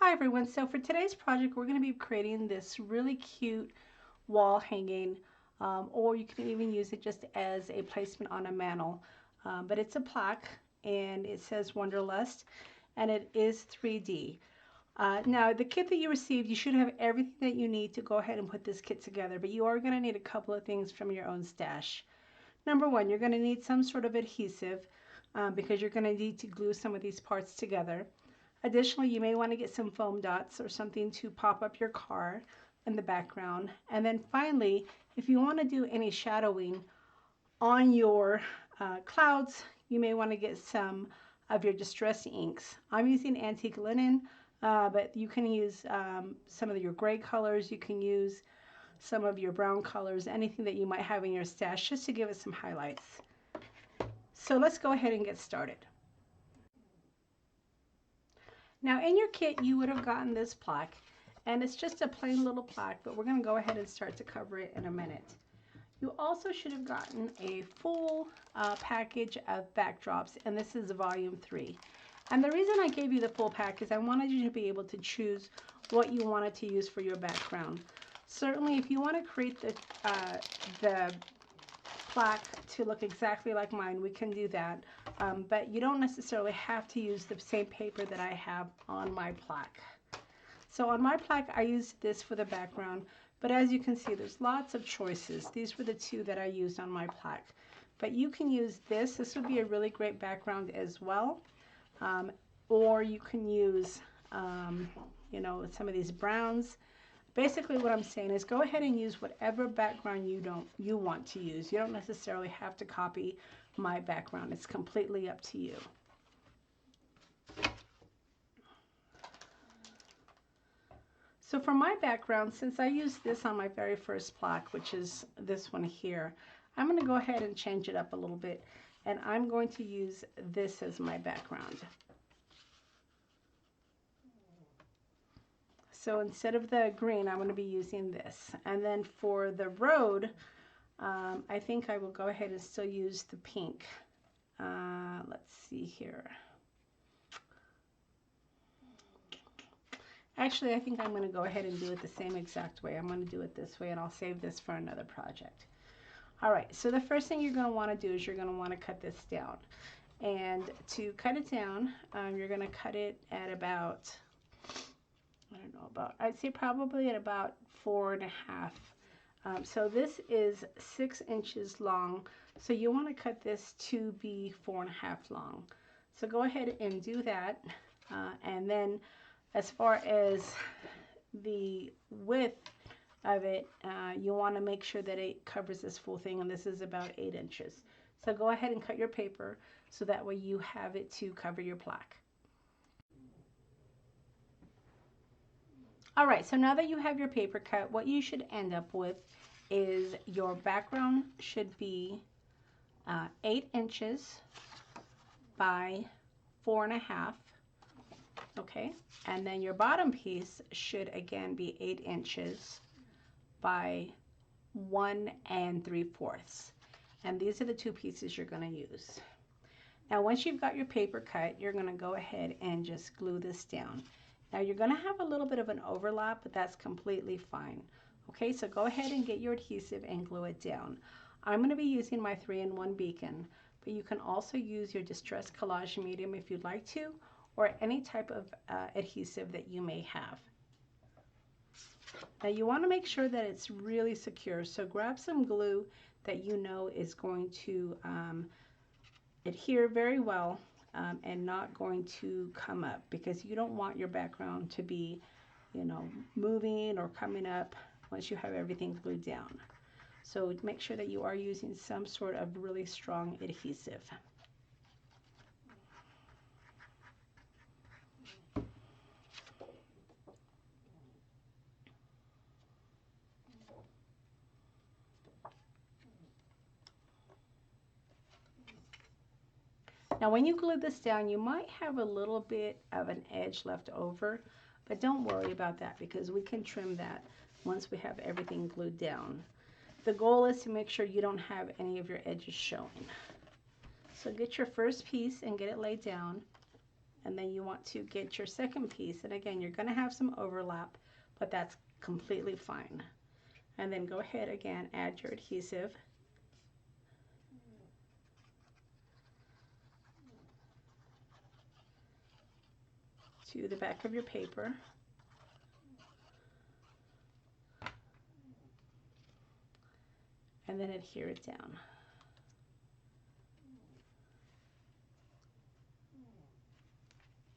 Hi everyone, so for today's project we're going to be creating this really cute wall hanging, or you can even use it just as a placement on a mantle, but it's a plaque and it says Wanderlust and it is 3D. Now the kit that you received, you should have everything that you need to go ahead and put this kit together, but you are going to need a couple of things from your own stash. Number one, you're going to need some sort of adhesive because you're going to need to glue some of these parts together. Additionally, you may want to get some foam dots or something to pop up your car in the background. And then finally, if you want to do any shadowing on your clouds, you may want to get some of your distress inks. I'm using antique linen, but you can use some of your gray colors. You can use some of your brown colors, anything that you might have in your stash, just to give it some highlights. So let's go ahead and get started. Now in your kit you would have gotten this plaque, and it's just a plain little plaque, but we're going to go ahead and start to cover it in a minute. You also should have gotten a full package of backdrops, and this is volume 3. And the reason I gave you the full pack is I wanted you to be able to choose what you wanted to use for your background. Certainly if you want to create the plaque to look exactly like mine, we can do that, but you don't necessarily have to use the same paper that I have on my plaque. So on my plaque I used this for the background, but as you can see there's lots of choices. These were the two that I used on my plaque, but you can use this. This would be a really great background as well, or you can use you know, some of these browns. Basically what I'm saying is go ahead and use whatever background you want to use. You don't necessarily have to copy my background. It's completely up to you. So for my background, since I used this on my very first plaque, which is this one here, I'm going to go ahead and change it up a little bit, and I'm going to use this as my background. So instead of the green, I'm going to be using this. And then for the road, I think I will go ahead and still use the pink. Let's see here. Actually, I think I'm going to go ahead and do it the same exact way. I'm going to do it this way, and I'll save this for another project. All right, so the first thing you're going to want to do is you're going to want to cut this down. And to cut it down, you're going to cut it at about, I don't know, about, I'd say probably at about 4.5. So this is 6 inches long. So you want to cut this to be 4.5 long. So go ahead and do that. And then as far as the width of it, you want to make sure that it covers this full thing, and this is about 8 inches. So go ahead and cut your paper so that way you have it to cover your plaque. All right, so now that you have your paper cut, what you should end up with is your background should be 8 inches by 4.5, okay? And then your bottom piece should again be 8 inches by 1 3/4. And these are the two pieces you're going to use. Now once you've got your paper cut, you're going to go ahead and just glue this down. Now you're going to have a little bit of an overlap, but that's completely fine. Okay, so go ahead and get your adhesive and glue it down. I'm going to be using my 3-in-1 beacon, but you can also use your distress collage medium if you'd like to, or any type of adhesive that you may have. Now you want to make sure that it's really secure, so grab some glue that you know is going to adhere very well and not going to come up, because you don't want your background to be, you know, moving or coming up once you have everything glued down. So make sure that you are using some sort of really strong adhesive. Now when you glue this down, you might have a little bit of an edge left over, but don't worry about that because we can trim that once we have everything glued down. The goal is to make sure you don't have any of your edges showing. So get your first piece and get it laid down, and then you want to get your second piece, and again, you're going to have some overlap, but that's completely fine. And then go ahead again, add your adhesive. To the back of your paper. And then adhere it down.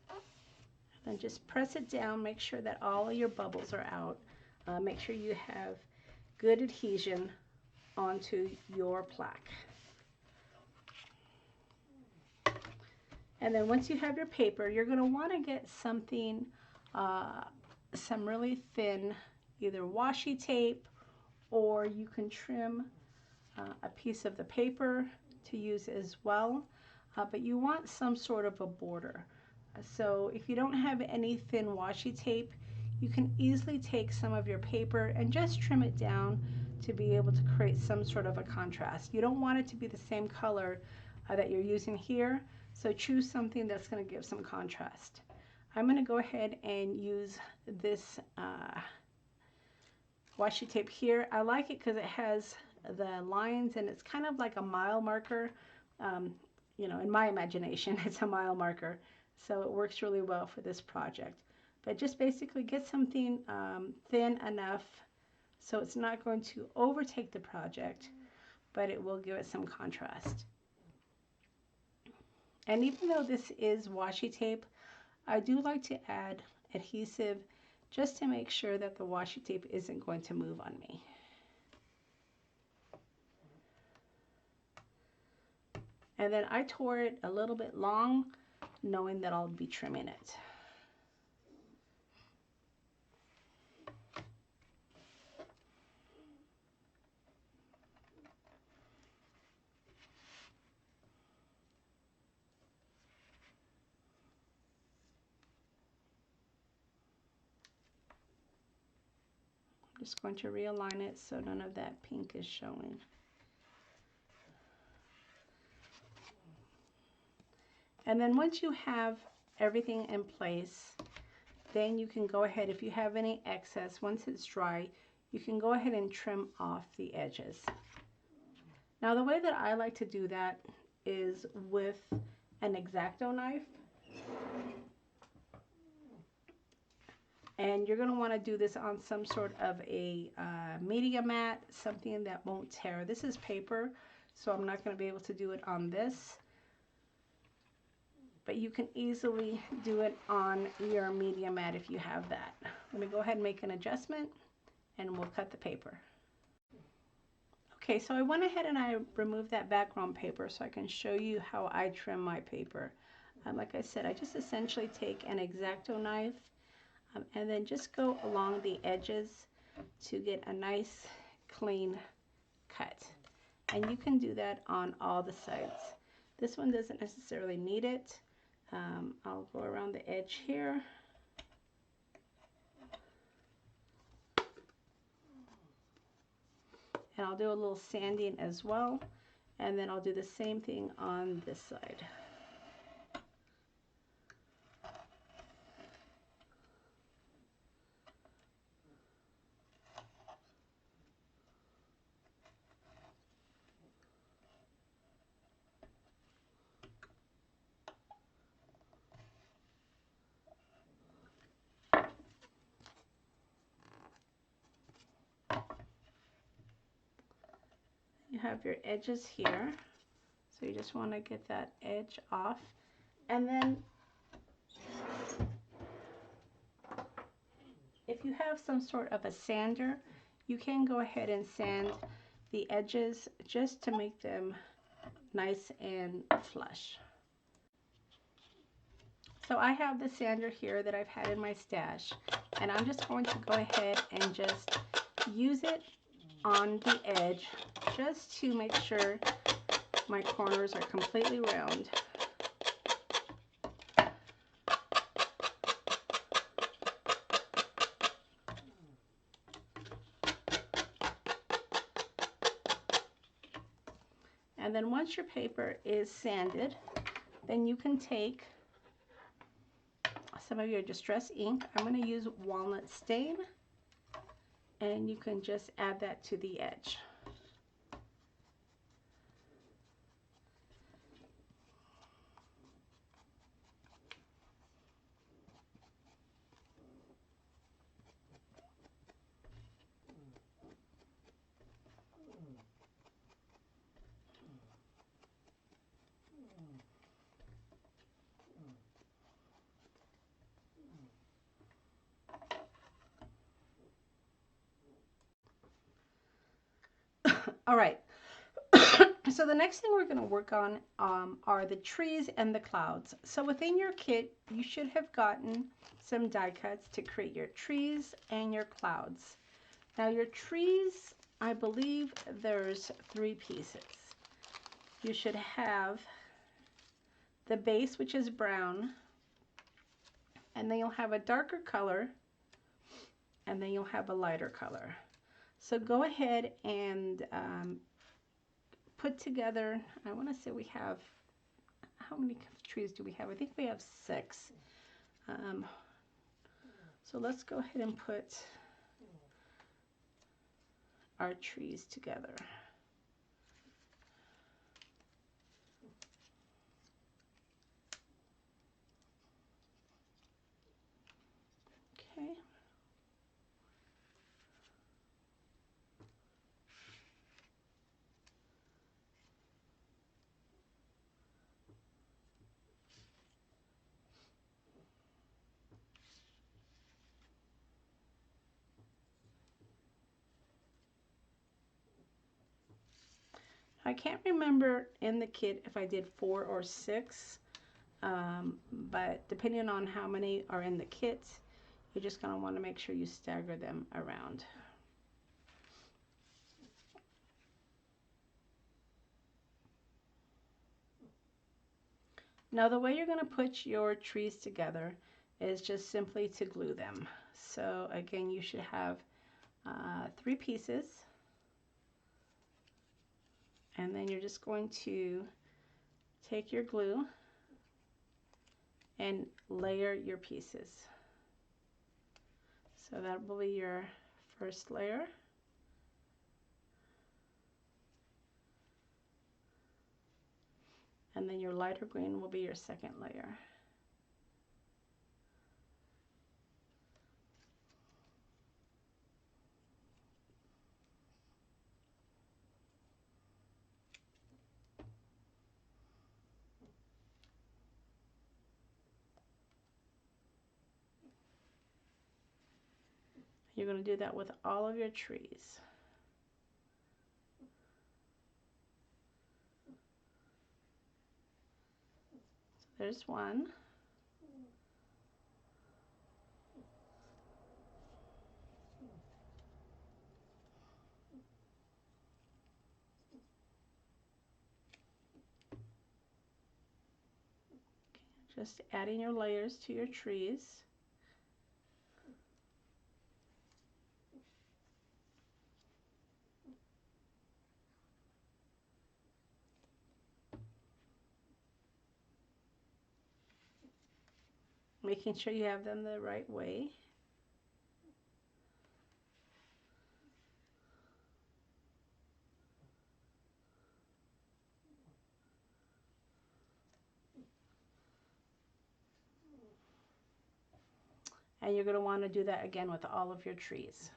And then just press it down, make sure that all of your bubbles are out. Make sure you have good adhesion onto your plaque. And then once you have your paper, you're going to want to get something, some really thin, either washi tape, or you can trim a piece of the paper to use as well. But you want some sort of a border. So if you don't have any thin washi tape, you can easily take some of your paper and just trim it down to be able to create some sort of a contrast. You don't want it to be the same color that you're using here, so choose something that's going to give some contrast. I'm going to go ahead and use this washi tape here. I like it because it has the lines and it's kind of like a mile marker. You know, in my imagination, it's a mile marker. So it works really well for this project. But just basically get something thin enough so it's not going to overtake the project, but it will give it some contrast. And even though this is washi tape, I do like to add adhesive just to make sure that the washi tape isn't going to move on me. And then I tore it a little bit long, knowing that I'll be trimming it. I'm just going to realign it so none of that pink is showing. And then once you have everything in place, then you can go ahead, if you have any excess, once it's dry, you can go ahead and trim off the edges. Now the way that I like to do that is with an X-Acto knife. And you're going to want to do this on some sort of a media mat, something that won't tear. This is paper, so I'm not going to be able to do it on this. But you can easily do it on your media mat if you have that. Let me go ahead and make an adjustment, and we'll cut the paper. Okay, so I went ahead and I removed that background paper so I can show you how I trim my paper. Like I said, I just essentially take an X-Acto knife and then just go along the edges to get a nice clean cut. And you can do that on all the sides. This one doesn't necessarily need it. I'll go around the edge here. And I'll do a little sanding as well. And then I'll do the same thing on this side. You have your edges here, so you just want to get that edge off, and then if you have some sort of a sander, you can go ahead and sand the edges just to make them nice and flush. So I have the sander here that I've had in my stash, and I'm just going to go ahead and just use it on the edge just to make sure my corners are completely round. And then once your paper is sanded, then you can take some of your distress ink. I'm going to use Walnut Stain, and you can just add that to the edge. All right. So the next thing we're going to work on are the trees and the clouds. So within your kit, you should have gotten some die cuts to create your trees and your clouds. Now your trees, I believe there's 3 pieces. You should have the base, which is brown, and then you'll have a darker color, and then you'll have a lighter color. So go ahead and put together, I want to say we have, how many trees do we have? I think we have 6. So let's go ahead and put our trees together. Okay. I can't remember in the kit if I did 4 or 6, but depending on how many are in the kit, you're just going to want to make sure you stagger them around. Now the way you're going to put your trees together is just simply to glue them. So again, you should have 3 pieces, and then you're just going to take your glue and layer your pieces. So that will be your first layer. And then your lighter green will be your second layer. You're going to do that with all of your trees. So there's one. Just adding your layers to your trees. Making sure you have them the right way. And you're going to want to do that again with all of your trees.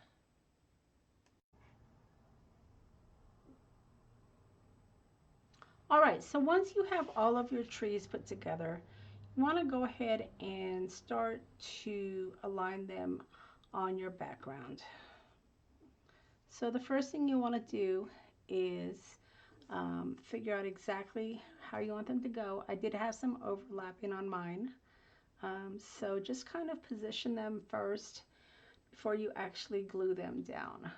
All right, so once you have all of your trees put together, you want to go ahead and start to align them on your background. So the first thing you want to do is figure out exactly how you want them to go. I did have some overlapping on mine. So just kind of position them first before you actually glue them down.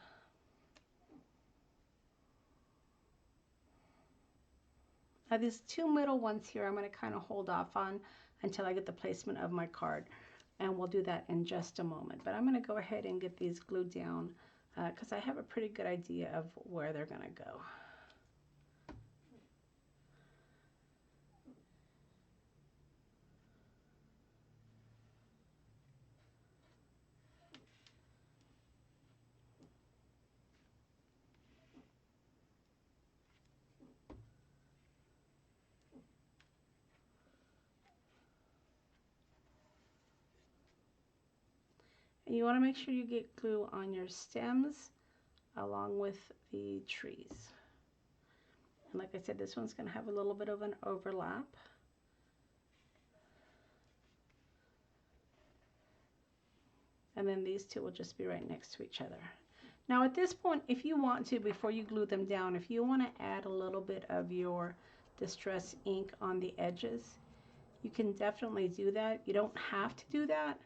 Now these 2 middle ones here, I'm going to kind of hold off on until I get the placement of my card. And we'll do that in just a moment. But I'm going to go ahead and get these glued down because I have a pretty good idea of where they're going to go. And you want to make sure you get glue on your stems along with the trees. And like I said, this one's going to have a little bit of an overlap. And then these two will just be right next to each other. Now at this point, if you want to, before you glue them down, if you want to add a little bit of your distress ink on the edges, you can definitely do that. You don't have to do that,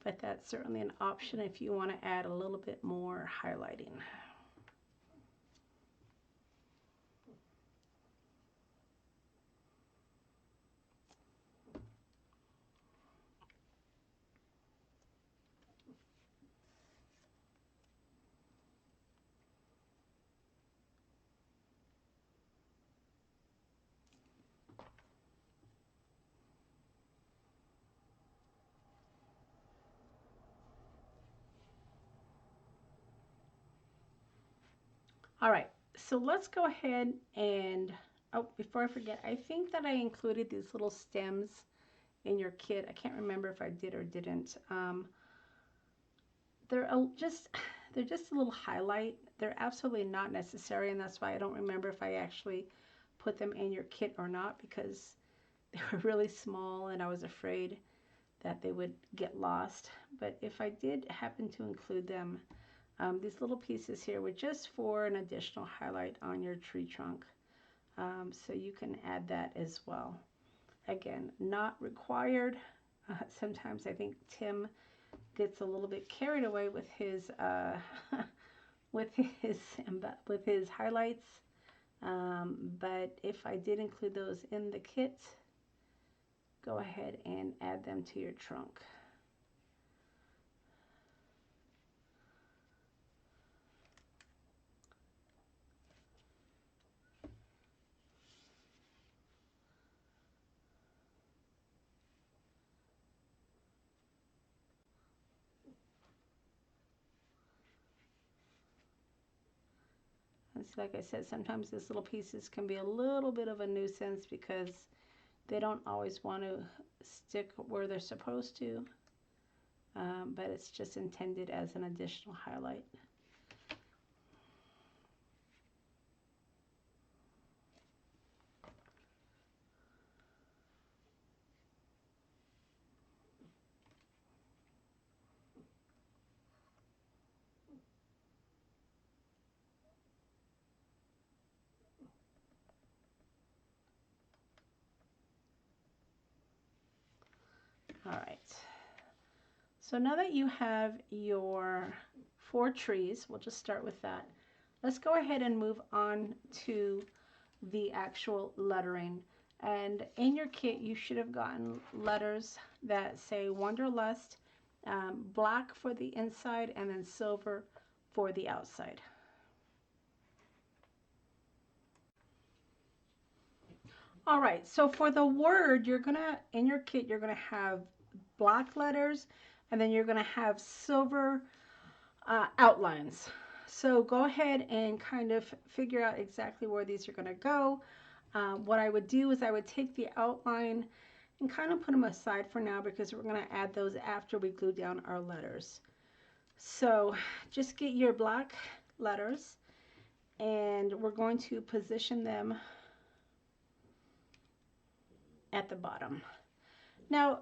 but that's certainly an option if you want to add a little bit more highlighting. All right, so let's go ahead and, oh, before I forget, I think that I included these little stems in your kit. I can't remember if I did or didn't. They're they're just a little highlight. They're absolutely not necessary, and that's why I don't remember if I actually put them in your kit or not, because they were really small and I was afraid that they would get lost. But if I did happen to include them, these little pieces here were just for an additional highlight on your tree trunk. So you can add that as well. Again, not required. Sometimes I think Tim gets a little bit carried away with his with his highlights. But if I did include those in the kit, go ahead and add them to your trunk. Like I said, sometimes these little pieces can be a little bit of a nuisance because they don't always want to stick where they're supposed to, but it's just intended as an additional highlight. All right. So now that you have your 4 trees, we'll just start with that. Let's go ahead and move on to the actual lettering. And in your kit, you should have gotten letters that say Wanderlust, black for the inside and then silver for the outside. All right, so for the word, in your kit, you're gonna have black letters, and then you're gonna have silver outlines. So go ahead and kind of figure out exactly where these are gonna go. What I would do is I would take the outline and kind of put them aside for now because we're gonna add those after we glue down our letters. So just get your black letters and we're going to position them at the bottom. Now,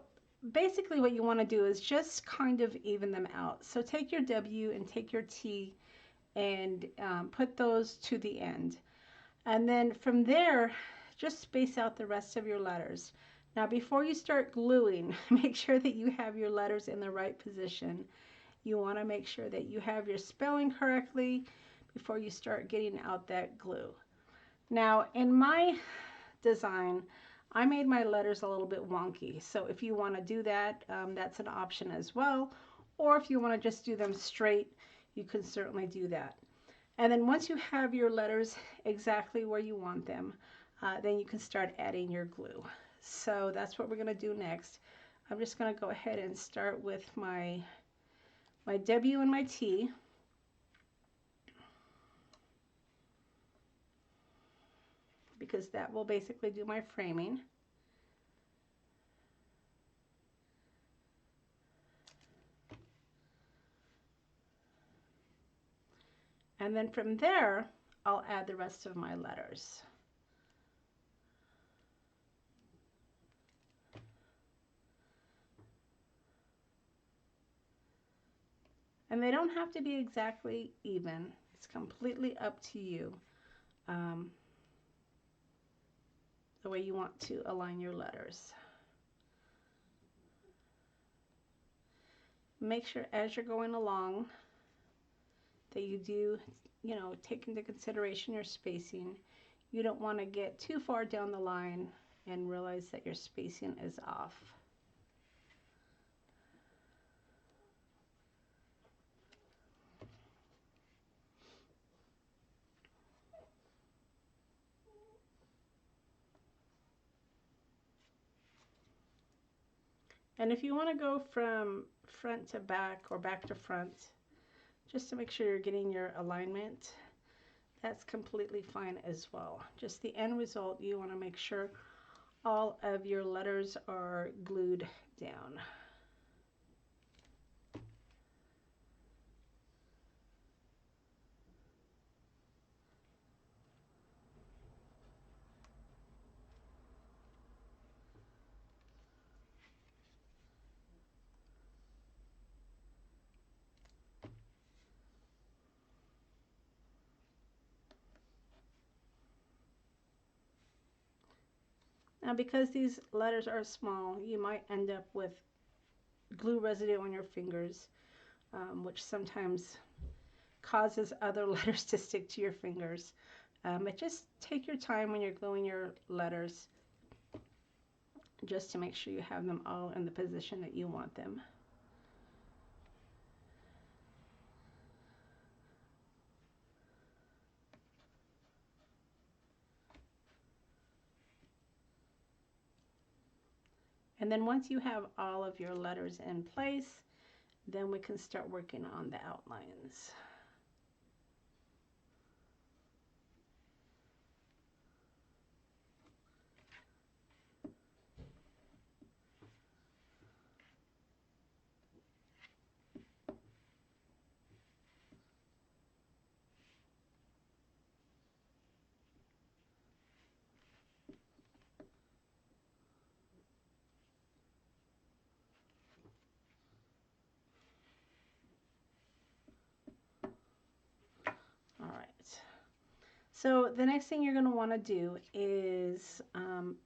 basically what you want to do is just kind of even them out. So take your W and take your T and put those to the end. And then from there, just space out the rest of your letters. Now, before you start gluing, make sure that you have your letters in the right position. You want to make sure that you have your spelling correctly before you start getting out that glue. Now, in my design, I made my letters a little bit wonky. So if you want to do that, that's an option as well. Or if you want to just do them straight, you can certainly do that. And then once you have your letters exactly where you want them, then you can start adding your glue. So that's what we're going to do next. I'm just going to go ahead and start with my W and my T. Because that will basically do my framing. And then from there, I'll add the rest of my letters. And they don't have to be exactly even. It's completely up to you, the way you want to align your letters. Make sure as you're going along that you do, take into consideration your spacing. You don't want to get too far down the line and realize that your spacing is off. And if you want to go from front to back or back to front, just to make sure you're getting your alignment, that's completely fine as well. Just the end result, you want to make sure all of your letters are glued down. Now, because these letters are small, you might end up with glue residue on your fingers, which sometimes causes other letters to stick to your fingers. But just take your time when you're gluing your letters, just to make sure you have them all in the position that you want them. And then once you have all of your letters in place, then we can start working on the outlines. All right. So the next thing you're going to want to do is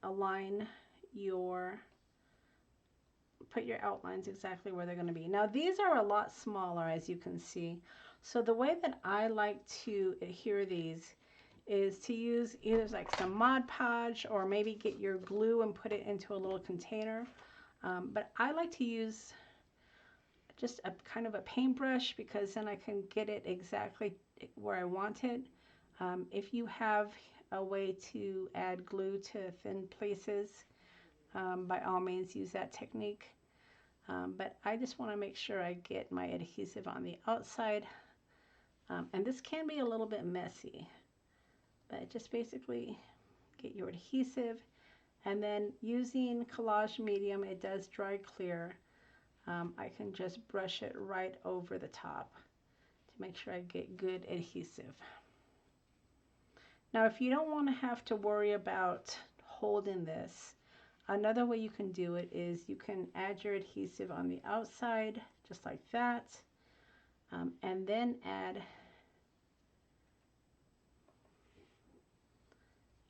align put your outlines exactly where they're going to be. Now these are a lot smaller, as you can see. So the way that I like to adhere these is to use either like some Mod Podge or maybe get your glue and put it into a little container. But I like to use just a kind of a paintbrush, because then I can get it exactly where I want it. If you have a way to add glue to thin places, by all means use that technique. But I just want to make sure I get my adhesive on the outside. And this can be a little bit messy, but just basically get your adhesive, and then using collage medium, it does dry clear. I can just brush it right over the top to make sure I get good adhesive. Now, if you don't want to have to worry about holding this, another way you can do it is you can add your adhesive on the outside, just like that, and then add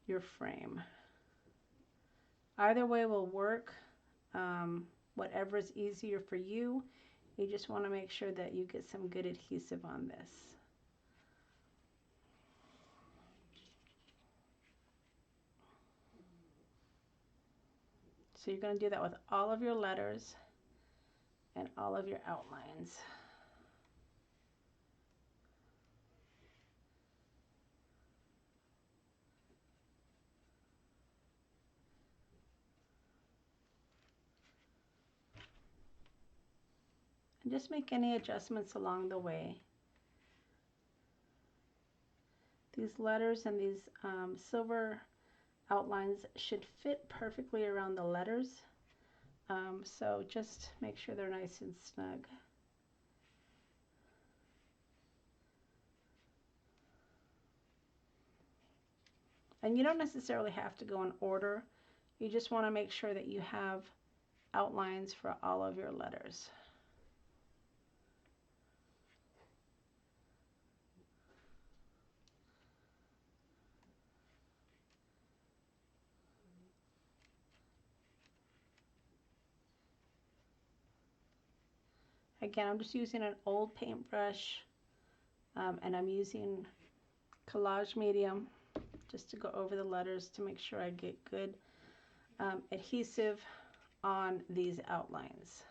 your frame. Either way will work. Whatever is easier for you. You just want to make sure that you get some good adhesive on this. So you're going to do that with all of your letters and all of your outlines. And just make any adjustments along the way. These letters and these silver outlines should fit perfectly around the letters. So just make sure they're nice and snug. And you don't necessarily have to go in order. You just want to make sure that you have outlines for all of your letters. Again, I'm just using an old paintbrush, and I'm using collage medium just to go over the letters to make sure I get good adhesive on these outlines.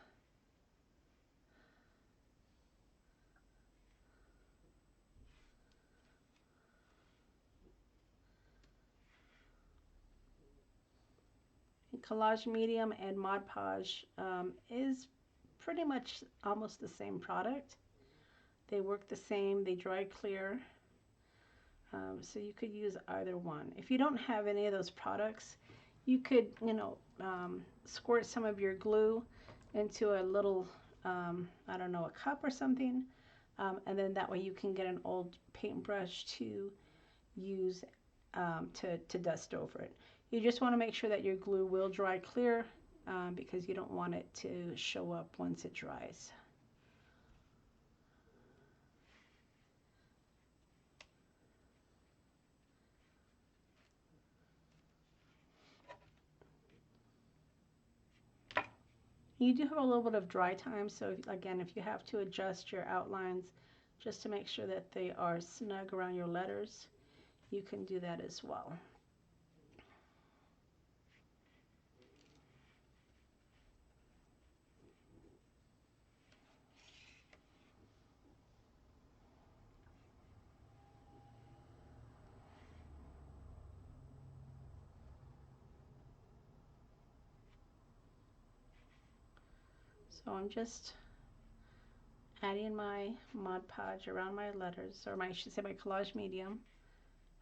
Collage medium and Mod Podge is pretty much almost the same product. They work the same, they dry clear, so you could use either one. If you don't have any of those products, you could, squirt some of your glue into a little, I don't know, a cup or something, and then that way you can get an old paintbrush to use to dust over it. You just want to make sure that your glue will dry clear because you don't want it to show up once it dries. You do have a little bit of dry time, so again, if you have to adjust your outlines just to make sure that they are snug around your letters, you can do that as well. So I'm just adding my Mod Podge around my letters, or I should say my collage medium.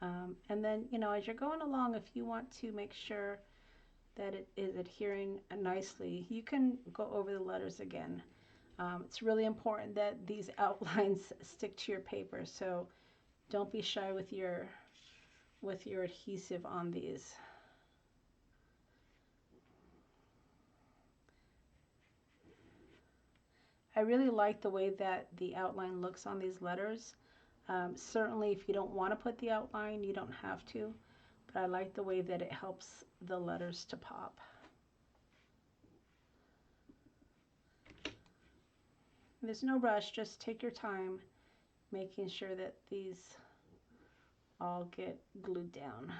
And then, as you're going along, if you want to make sure that it is adhering nicely, you can go over the letters again. It's really important that these outlines stick to your paper, so don't be shy with your adhesive on these. I really like the way that the outline looks on these letters. Certainly if you don't want to put the outline, you don't have to, but I like the way that it helps the letters to pop. There's no rush, just take your time making sure that these all get glued down.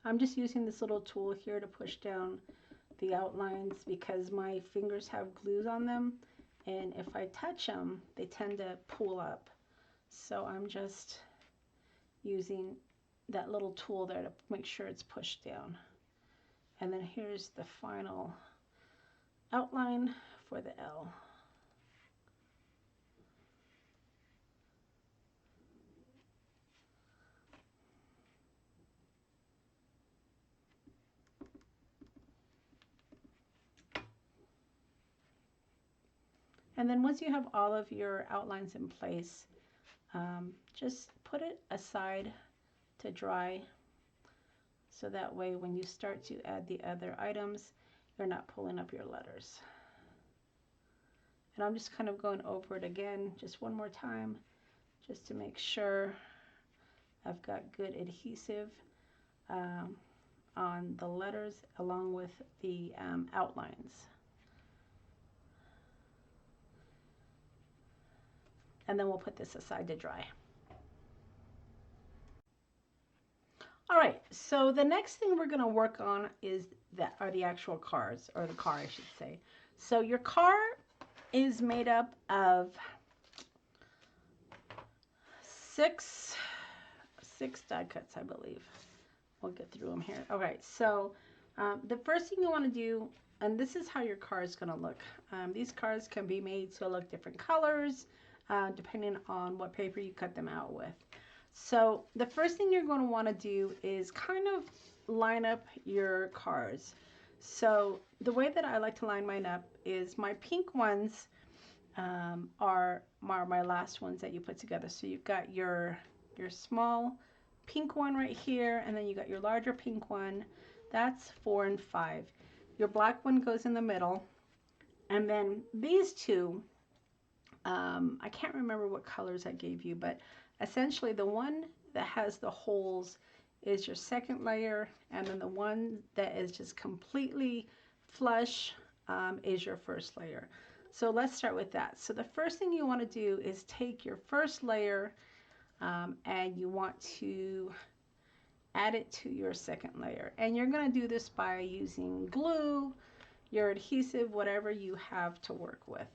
I'm just using this little tool here to push down the outlines because my fingers have glues on them, and if I touch them, they tend to pull up. So I'm just using that little tool there to make sure it's pushed down. And then here's the final outline for the L. And then once you have all of your outlines in place, just put it aside to dry, so that way when you start to add the other items, you're not pulling up your letters. And I'm just kind of going over it again just one more time, just to make sure I've got good adhesive on the letters along with the outlines. And then we'll put this aside to dry. All right, so the next thing we're going to work on are the actual cars, or the car, I should say. So your car is made up of six die cuts, I believe. We'll get through them here. Okay, so the first thing you want to do, and this is how your card is going to look. These cards can be made to look different colors, depending on what paper you cut them out with. So the first thing you're going to want to do is kind of line up your cards. So the way that I like to line mine up is my pink ones are my last ones that you put together. So you've got your small pink one right here, and then you got your larger pink one. That's 4 and 5. Your black one goes in the middle, and then these two, I can't remember what colors I gave you, but essentially the one that has the holes is your second layer, and then the one that is just completely flush is your first layer. So let's start with that. So the first thing you want to do is take your first layer and you want to add it to your second layer. And you're going to do this by using glue, your adhesive, whatever you have to work with.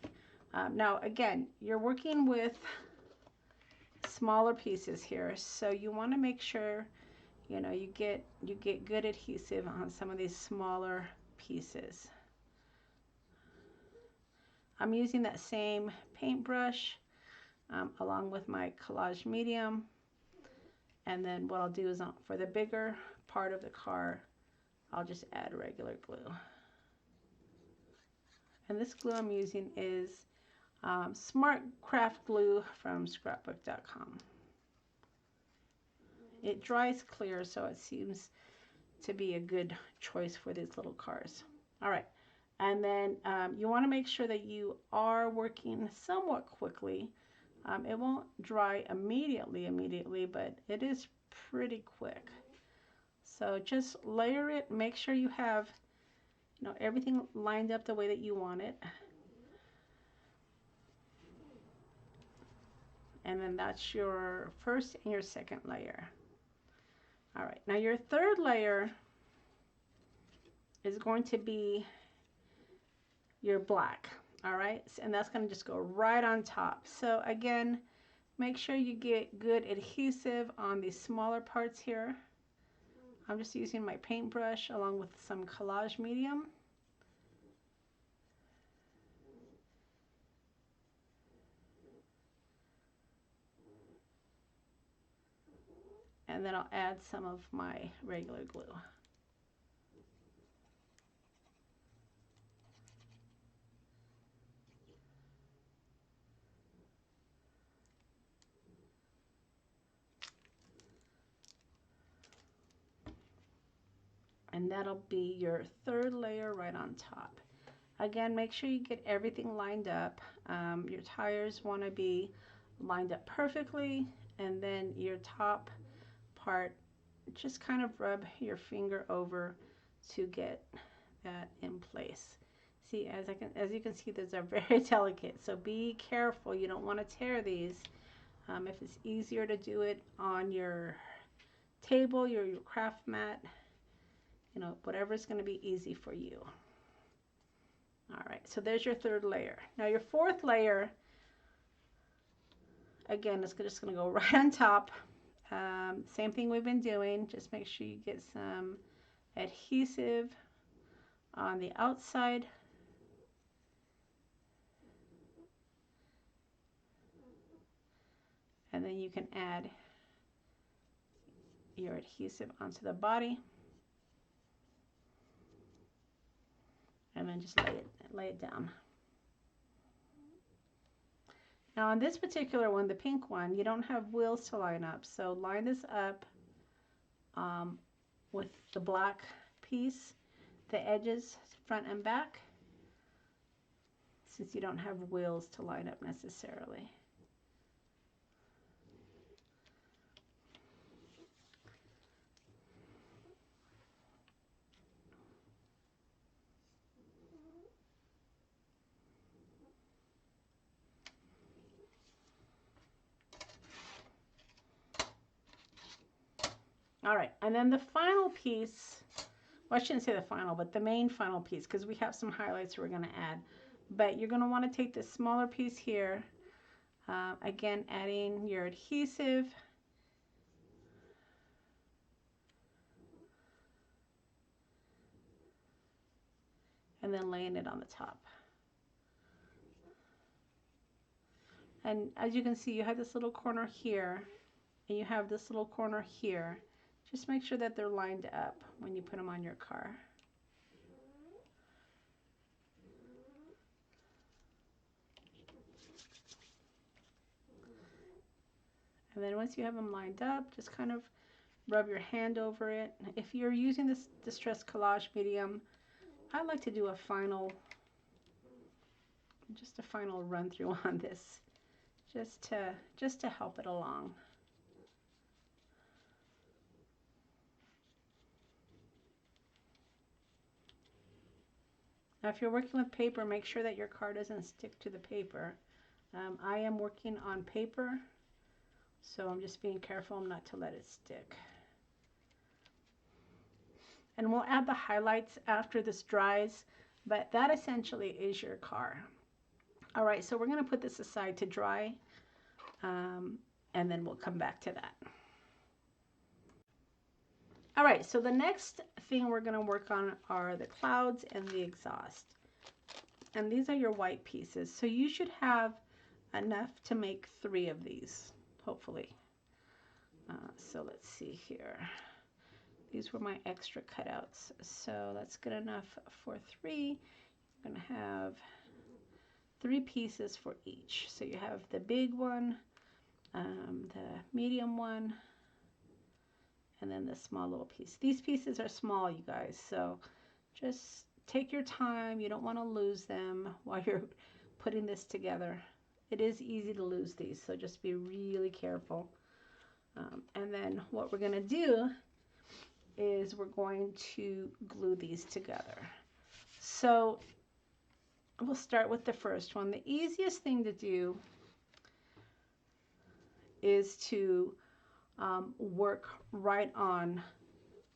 Now again, you're working with smaller pieces here, so you want to make sure you get good adhesive on some of these smaller pieces. I'm using that same paintbrush along with my collage medium, and then what I'll do is for the bigger part of the car, I'll just add regular glue. And this glue I'm using is Smart Craft Glue from scrapbook.com. It dries clear, so it seems to be a good choice for these little cars. All right, and then you want to make sure that you are working somewhat quickly. It won't dry immediately, but it is pretty quick. So just layer it, make sure you have everything lined up the way that you want it. And then that's your first and your second layer. All right, now your third layer is going to be your black. All right, and that's going to just go right on top. So again, make sure you get good adhesive on these smaller parts here. I'm just using my paintbrush along with some collage medium. And then I'll add some of my regular glue. And that'll be your third layer right on top. Again, make sure you get everything lined up. Your tires want to be lined up perfectly, and then your top part, just kind of rub your finger over to get that in place. See, as you can see, these are very delicate, so be careful. You don't want to tear these. If it's easier to do it on your table, your craft mat, whatever is going to be easy for you. All right, so there's your third layer. Now your fourth layer, again, it's just going to go right on top. Same thing we've been doing. Just make sure you get some adhesive on the outside. And then you can add your adhesive onto the body. And then just lay it down. Now on this particular one, the pink one, you don't have wheels to line up. So line this up with the black piece, the edges, front and back, since you don't have wheels to line up necessarily. All right, and then the final piece, well, I shouldn't say the final, but the main final piece, because we have some highlights we're going to add. But you're going to want to take this smaller piece here, Again, adding your adhesive. And then laying it on the top. And as you can see, you have this little corner here, and you have this little corner here. Just make sure that they're lined up when you put them on your car. And then once you have them lined up, just kind of rub your hand over it. If you're using this Distress Collage medium, I like to do a final run through on this, just to help it along. Now, if you're working with paper, make sure that your card doesn't stick to the paper. I am working on paper, so I'm just being careful not to let it stick. And we'll add the highlights after this dries, but that essentially is your car. All right, so we're going to put this aside to dry, and then we'll come back to that. All right, so the next thing we're going to work on are the clouds and the exhaust. And these are your white pieces. So you should have enough to make 3 of these, hopefully. So let's see here. These were my extra cutouts. So that's good enough for 3. You're going to have 3 pieces for each. So you have the big one, the medium one, and then the small little piece. These pieces are small, you guys, so just take your time. You don't want to lose them while you're putting this together. It is easy to lose these, so just be really careful. And then what we're going to do is we're going to glue these together. So we'll start with the first one. The easiest thing to do is to work right on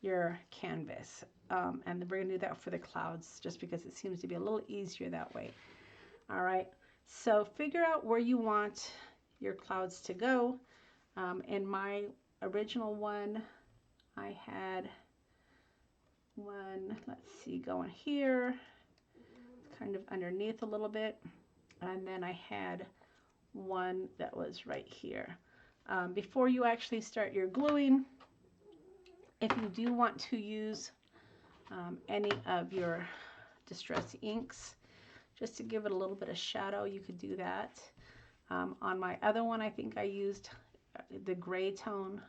your canvas. And we're going to do that for the clouds just because it seems to be a little easier that way. All right, so figure out where you want your clouds to go. In my original one, I had one, let's see, going here, kind of underneath a little bit. And then I had one that was right here. Before you actually start your gluing, if you do want to use any of your distress inks, just to give it a little bit of shadow, you could do that. On my other one, I think I used the gray tone,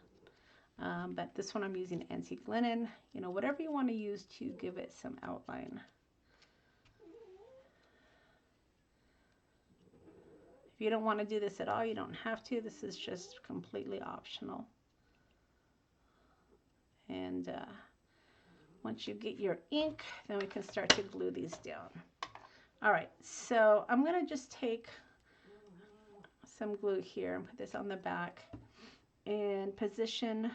but this one I'm using antique linen. You know, whatever you want to use to give it some outline. If you don't want to do this at all, you don't have to. This is just completely optional. And once you get your ink, then we can start to glue these down. All right, so I'm going to just take some glue here and put this on the back and position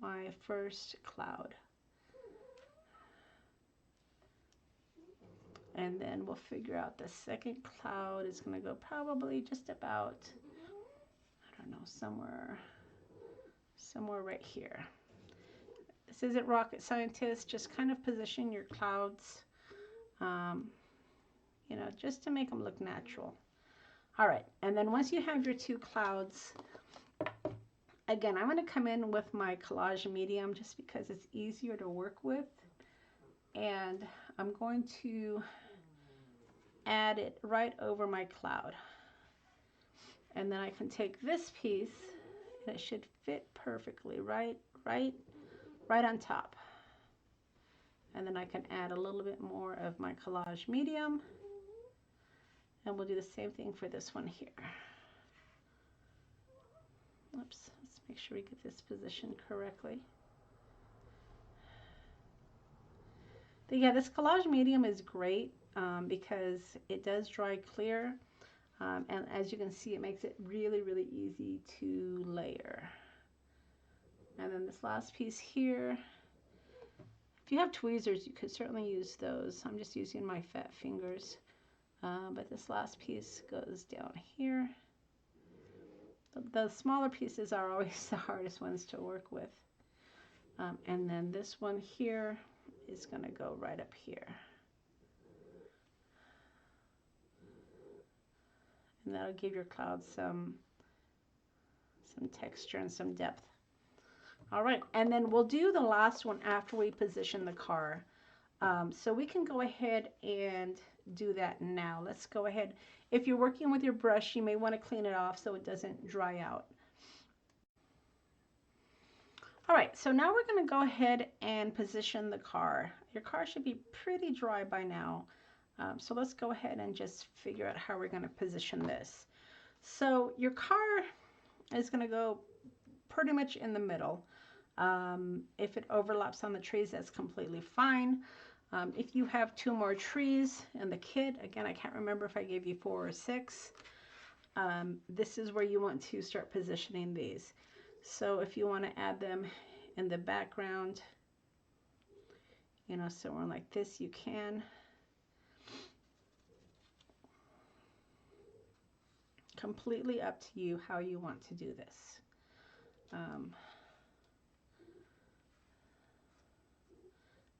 my first cloud. And then we'll figure out the second cloud is going to go probably just about, I don't know, somewhere right here. This isn't rocket scientist, just kind of position your clouds, you know, just to make them look natural. All right, and then once you have your 2 clouds, again, I'm going to come in with my collage medium just because it's easier to work with. And I'm going to add it right over my cloud. And then I can take this piece, and it should fit perfectly right on top. And then I can add a little bit more of my collage medium. And we'll do the same thing for this one here. Oops, let's make sure we get this positioned correctly. But yeah, this collage medium is great because it does dry clear. And as you can see, it makes it really, really easy to layer. And then this last piece here, if you have tweezers, you could certainly use those. I'm just using my fat fingers. But this last piece goes down here. The smaller pieces are always the hardest ones to work with. And then this one here is going to go right up here. And that'll give your clouds some texture and some depth. All right, and then we'll do the last one after we position the car. So we can go ahead and do that now. Let's go ahead. If you're working with your brush, you may want to clean it off so it doesn't dry out. All right, so now we're going to go ahead and position the car. Your car should be pretty dry by now. So let's go ahead and just figure out how we're going to position this. So your car is going to go pretty much in the middle. If it overlaps on the trees, that's completely fine. If you have 2 more trees in the kit, again, I can't remember if I gave you 4 or 6, this is where you want to start positioning these. So if you want to add them in the background, you know, somewhere like this, you can. Completely up to you how you want to do this.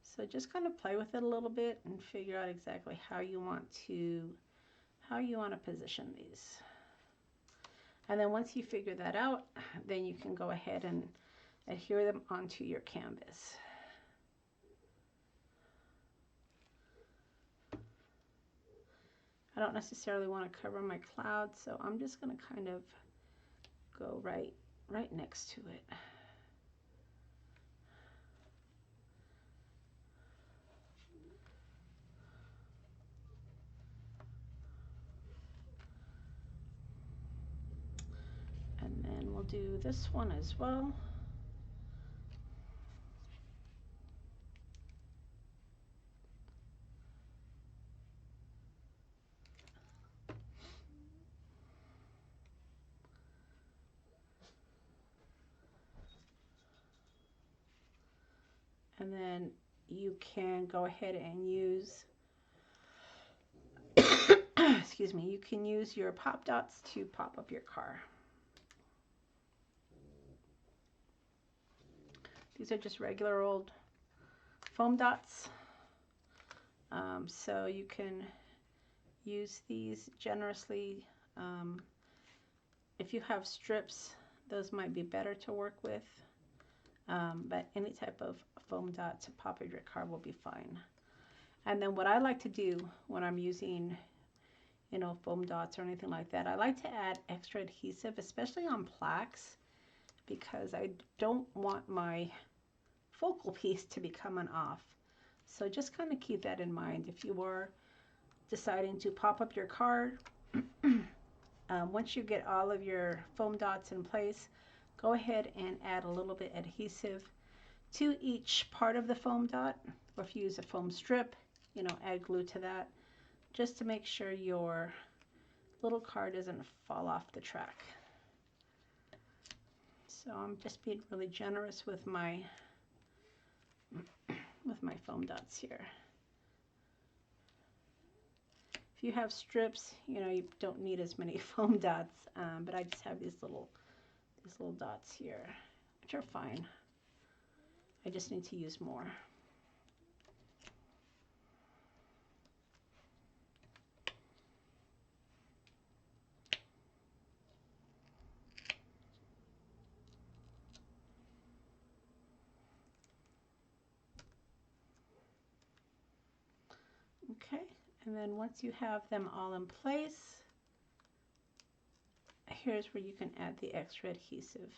So just kind of play with it a little bit and figure out exactly how you want to position these. And then once you figure that out, then you can go ahead and adhere them onto your canvas. I don't necessarily want to cover my cloud, so I'm just going to kind of go right next to it. And then we'll do this one as well. And then you can go ahead and use, excuse me, you can use your pop dots to pop up your car. These are just regular old foam dots. So you can use these generously. If you have strips, those might be better to work with. But any type of foam dot to pop up your car will be fine. And then what I like to do when I'm using, you know, foam dots or anything like that, I like to add extra adhesive, especially on plaques, because I don't want my focal piece to be coming off. So just kind of keep that in mind if you are deciding to pop up your card. Once you get all of your foam dots in place, go ahead and add a little bit adhesive to each part of the foam dot, or if you use a foam strip, you know, add glue to that, just to make sure your little card doesn't fall off the track. So I'm just being really generous with my foam dots here. If you have strips, you know, you don't need as many foam dots, but I just have these little dots here, which are fine. I just need to use more. Okay, and then once you have them all in place, here's where you can add the extra adhesive.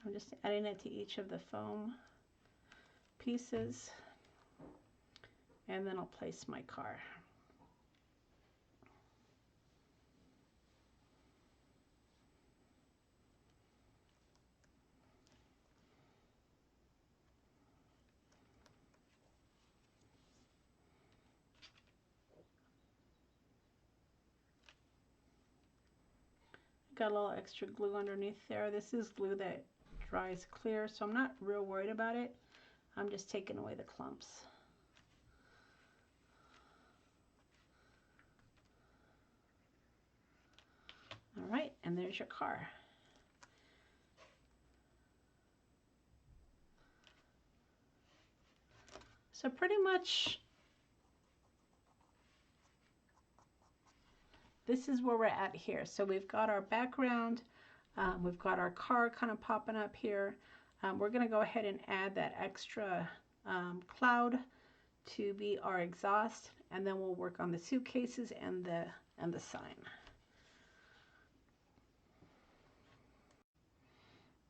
I'm just adding it to each of the foam pieces, and then I'll place my car. Got a little extra glue underneath there. This is glue that dries clear, so I'm not real worried about it. I'm just taking away the clumps. All right, and there's your car. So pretty much this is where we're at here. So we've got our background, we've got our car kind of popping up here. We're going to go ahead and add that extra cloud to be our exhaust, and then we'll work on the suitcases and the sign.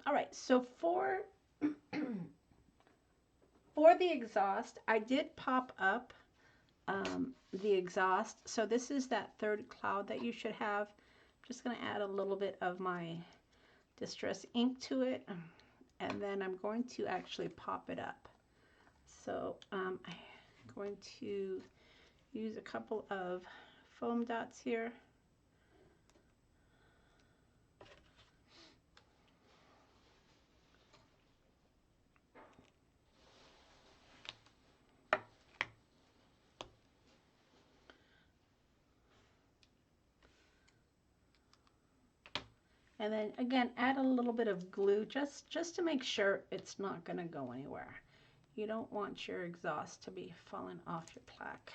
All right, so for the exhaust, I did pop up the exhaust. So this is that third cloud that you should have. I'm just going to add a little bit of my distress ink to it, and then I'm going to actually pop it up. So I'm going to use a couple of foam dots here. And then again, add a little bit of glue just to make sure it's not going to go anywhere. You don't want your exhaust to be falling off your plaque.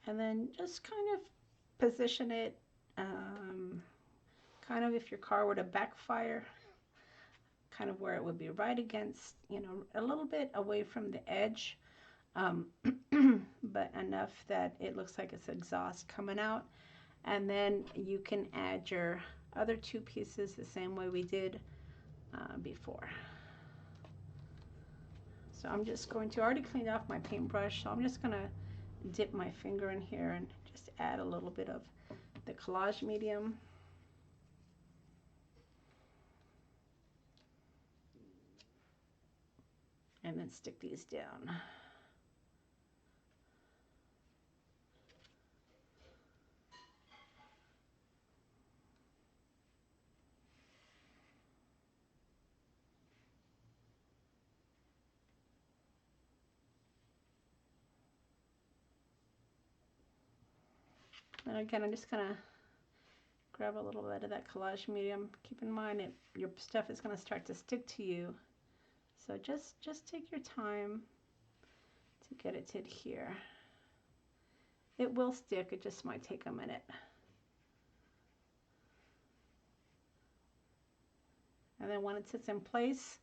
And then just kind of position it, kind of if your car were to backfire, kind of where it would be right against, you know, a little bit away from the edge, but enough that it looks like it's exhaust coming out. And then you can add your other two pieces the same way we did before. So I'm just going to, already clean off my paintbrush, so I'm just going to dip my finger in here and just add a little bit of the collage medium. And then stick these down. And again, I'm just going to grab a little bit of that collage medium. Keep in mind your stuff is going to start to stick to you. So just take your time to get it to adhere. It will stick, it just might take a minute. And then when it sits in place,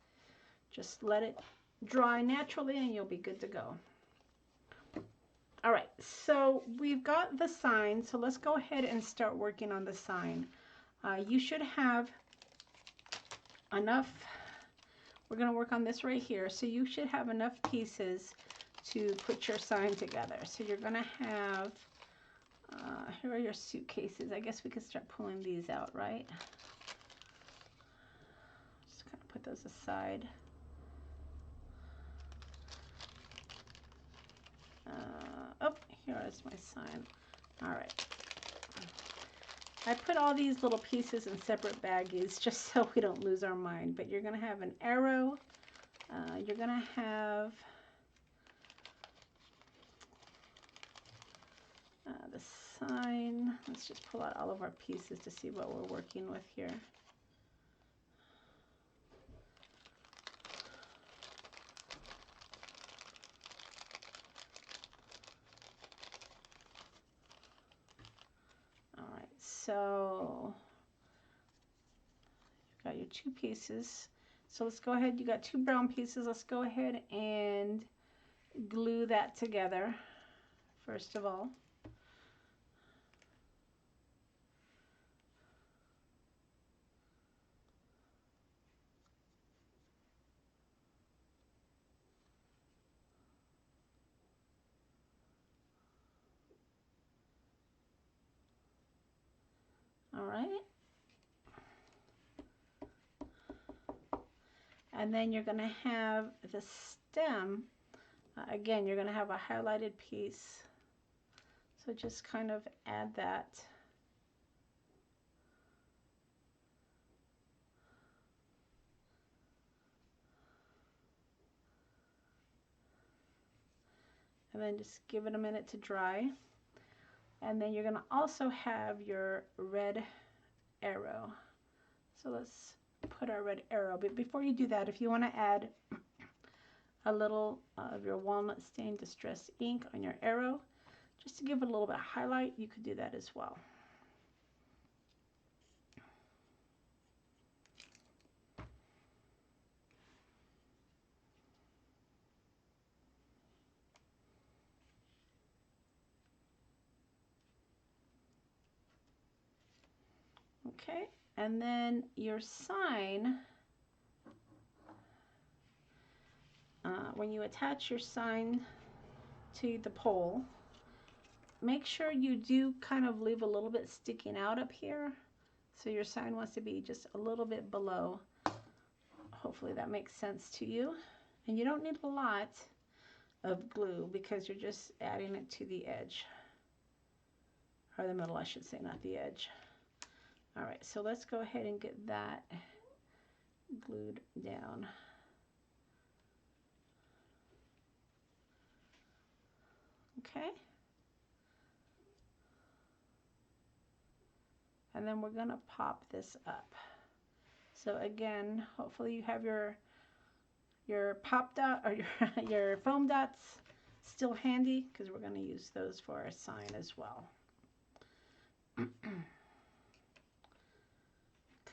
just let it dry naturally and you'll be good to go. All right, so we've got the sign, so let's go ahead and start working on the sign. You should have enough, we're going to work on this right here, so you should have enough pieces to put your sign together. So you're going to have, here are your suitcases. I guess we could start pulling these out, right? Just kind of put those aside. Oh, here is my sign. All right. I put all these little pieces in separate baggies just so we don't lose our mind. But you're going to have an arrow. You're going to have the sign. Let's just pull out all of our pieces to see what we're working with here. So you've got your two pieces. So let's go ahead, you got two brown pieces. Let's go ahead and glue that together, first of all. All right. And then you're going to have the stem. Again, you're going to have a highlighted piece. So just kind of add that. And then just give it a minute to dry. And then you're going to also have your red arrow. So let's put our red arrow. But before you do that, if you want to add a little of your walnut stained distress ink on your arrow, just to give it a little bit of highlight, you could do that as well. Okay, and then your sign, when you attach your sign to the pole, make sure you do kind of leave a little bit sticking out up here. So your sign wants to be just a little bit below. Hopefully that makes sense to you. And you don't need a lot of glue because you're just adding it to the edge. Or the middle, I should say, not the edge. All right, so let's go ahead and get that glued down. Okay. And then we're going to pop this up. So again, hopefully you have your pop dot or your foam dots still handy, because we're going to use those for our sign as well.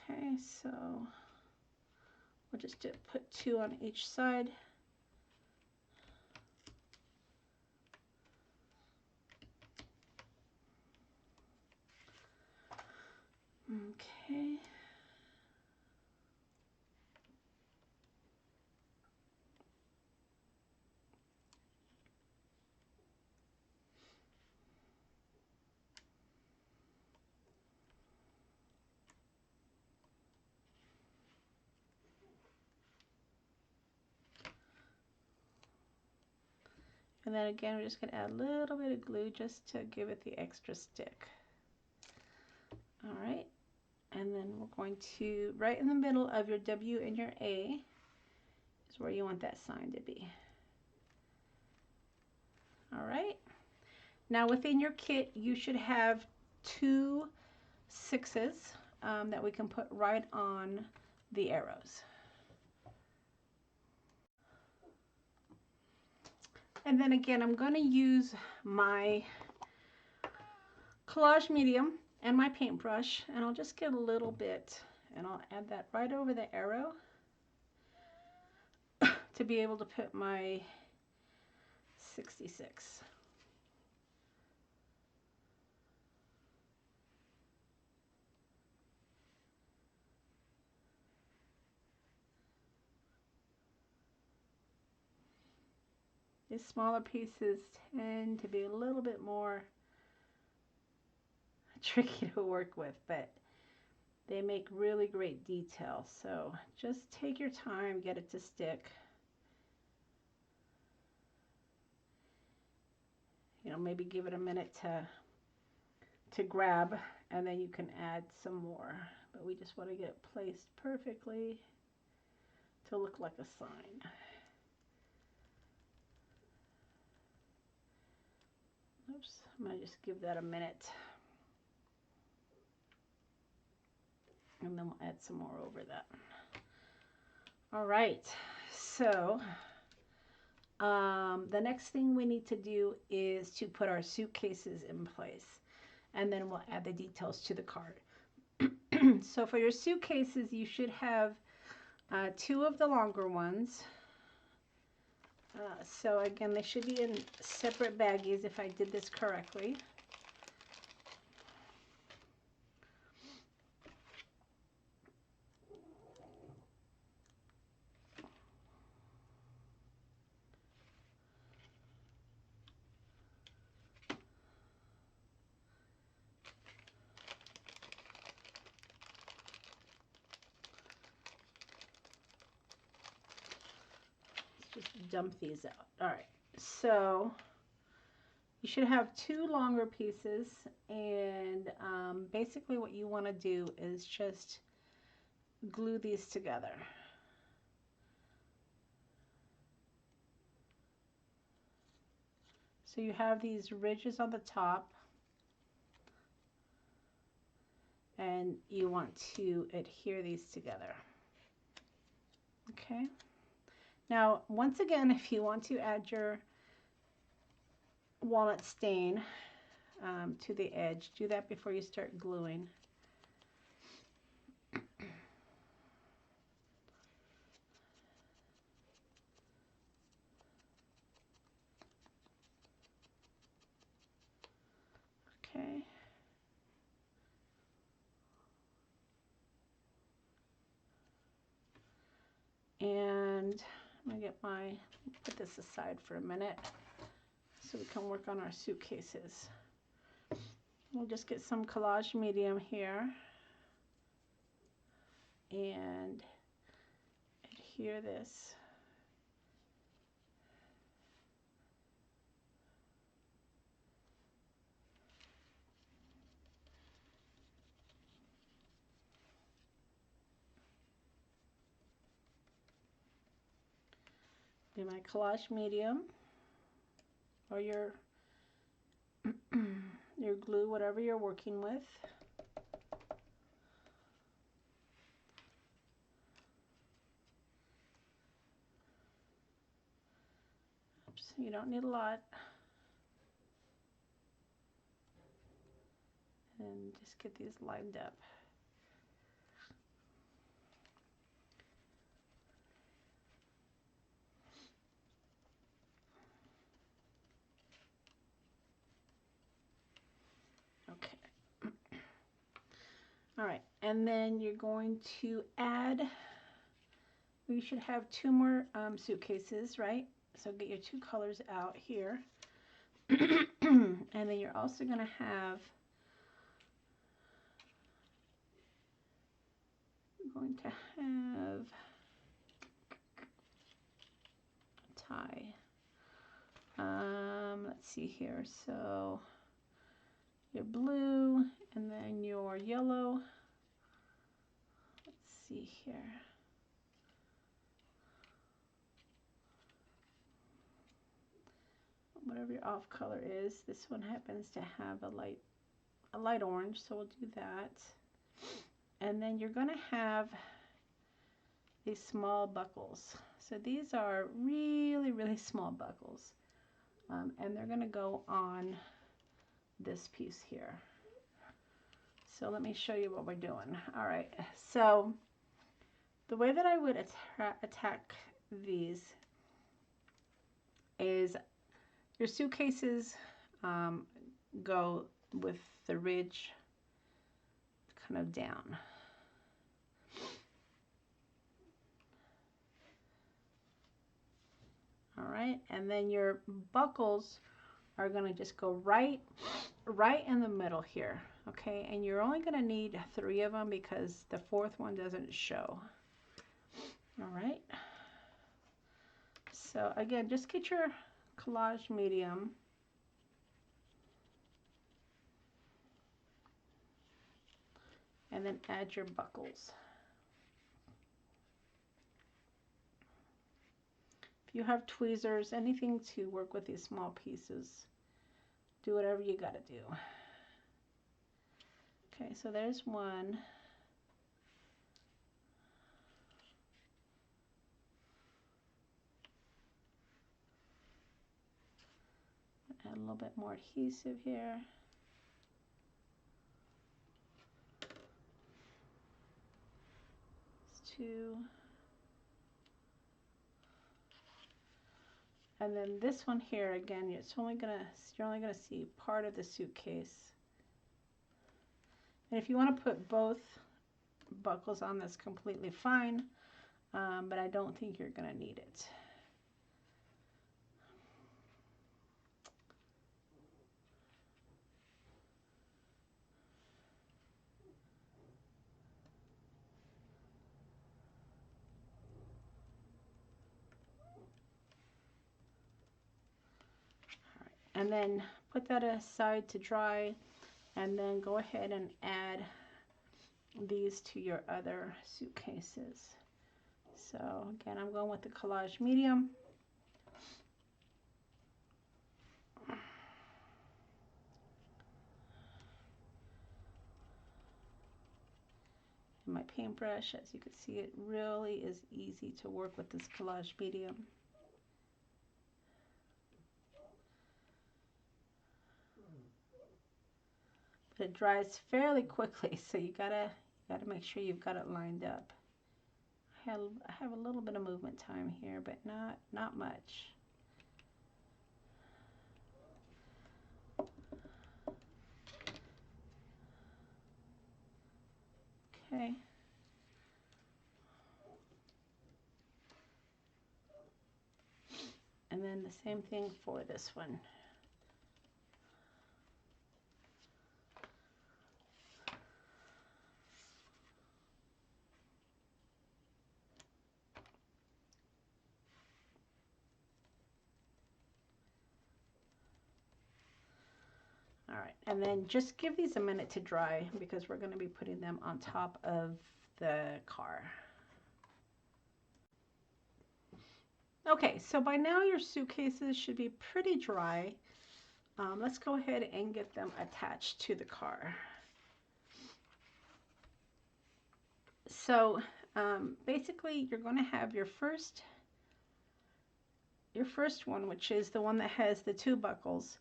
Okay, so we'll just put 2 on each side. Okay. And then again, we're just going to add a little bit of glue just to give it the extra stick. All right. And then we're going to, right in the middle of your W and your A is where you want that sign to be. All right. Now within your kit, you should have 2 6s that we can put right on the arrows. And then again, I'm going to use my collage medium and my paintbrush, and I'll just get a little bit, and I'll add that right over the arrow to be able to put my 66. These smaller pieces tend to be a little bit more tricky to work with, but they make really great detail. So just take your time, get it to stick. You know, maybe give it a minute to grab, and then you can add some more. But we just want to get it placed perfectly to look like a sign. Oops, I'm going to just give that a minute. And then we'll add some more over that. All right, so the next thing we need to do is to put our suitcases in place. And then we'll add the details to the card. So for your suitcases, you should have 2 of the longer ones. So again, they should be in separate baggies if I did this correctly. Let's just dump these out. All right, so you should have two longer pieces, and basically what you want to do is just glue these together. So you have these ridges on the top, and you want to adhere these together. Okay. Now, once again, if you want to add your walnut stain to the edge, do that before you start gluing. Okay. And I'm gonna get put this aside for a minute so we can work on our suitcases. We'll just get some collage medium here and adhere this. Do my collage medium or your your glue, whatever you're working with. Oops, you don't need a lot. And just get these lined up. Okay. All right, and then you're going to add, we should have two more suitcases, right? So get your two colors out here. And then you're also going to have, a tie. Let's see here. So your blue and then your yellow. Let's see here. Whatever your off color is, this one happens to have a light orange, so we'll do that. And then you're going to have these small buckles. So these are really, really small buckles. And they're going to go on this piece here. So let me show you what we're doing. All right, so the way that I would attack these is your suitcases go with the ridge kind of down. All right, and then your buckles are going to just go right in the middle here. Okay, and you're only going to need 3 of them because the 4th one doesn't show. All right, so again, just get your collage medium and then add your buckles. If you have tweezers, anything to work with these small pieces, do whatever you got to do. Okay, so there's one. Add a little bit more adhesive here. It's 2. And then this one here, again, you're only gonna see part of the suitcase. And if you want to put both buckles on, that's completely fine, but I don't think you're gonna need it. And then put that aside to dry, and then go ahead and add these to your other suitcases. So again, I'm going with the collage medium. And my paintbrush, as you can see, it really is easy to work with this collage medium. But it dries fairly quickly, so you gotta make sure you've got it lined up. I have a little bit of movement time here, but not much. Okay. And then the same thing for this one. All right, and then just give these a minute to dry because we're going to be putting them on top of the car. Okay, so by now your suitcases should be pretty dry. Let's go ahead and get them attached to the car. So basically you're going to have your first one, which is the one that has the two buckles,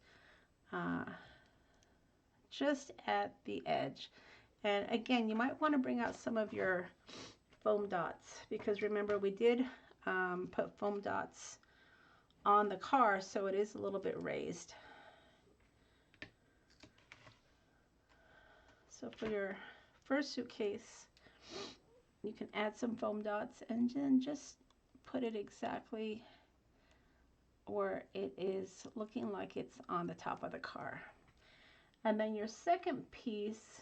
just at the edge. And again, you might want to bring out some of your foam dots, because remember we did put foam dots on the car, so it is a little bit raised. So for your first suitcase, you can add some foam dots and then just put it exactly where it is looking like it's on the top of the car. And then your second piece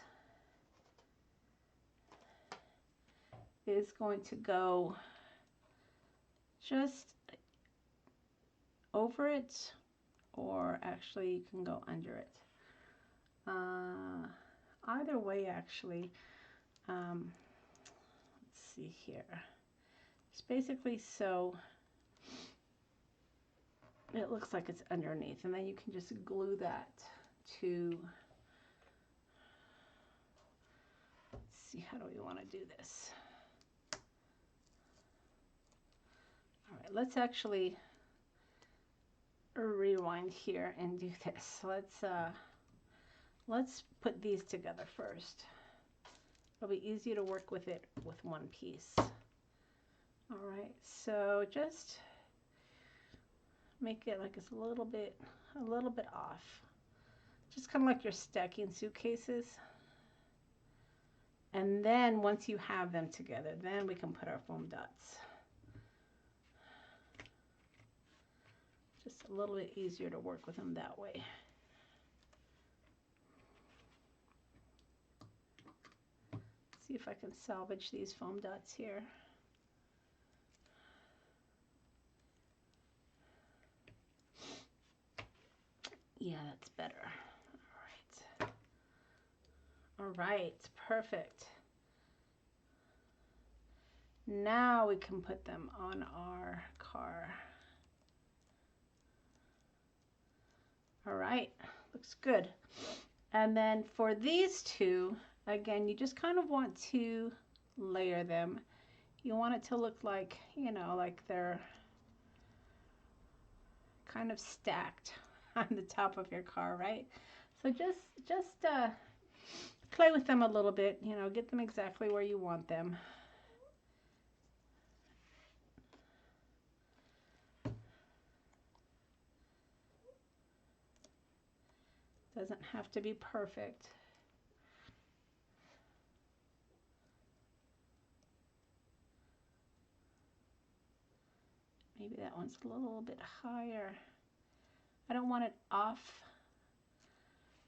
is going to go just over it, or actually you can go under it. Either way, actually. Let's see here. It's basically so it looks like it's underneath, and then you can just glue that to, let's see, how do we want to do this? All right, let's actually rewind here and do this. Let's put these together first. It'll be easier to work with it with one piece. All right, so just make it like it's a little bit off. Just kind of like you're stacking suitcases. And then once you have them together, then we can put our foam dots. Just a little bit easier to work with them that way. Let's see if I can salvage these foam dots here. Yeah, that's better. All right, perfect. Now we can put them on our car. All right, looks good. And then for these two, again, you just kind of want to layer them. You want it to look like, you know, like they're kind of stacked on the top of your car, right? So just play with them a little bit, you know, get them exactly where you want them. Doesn't have to be perfect. Maybe that one's a little bit higher. I don't want it off.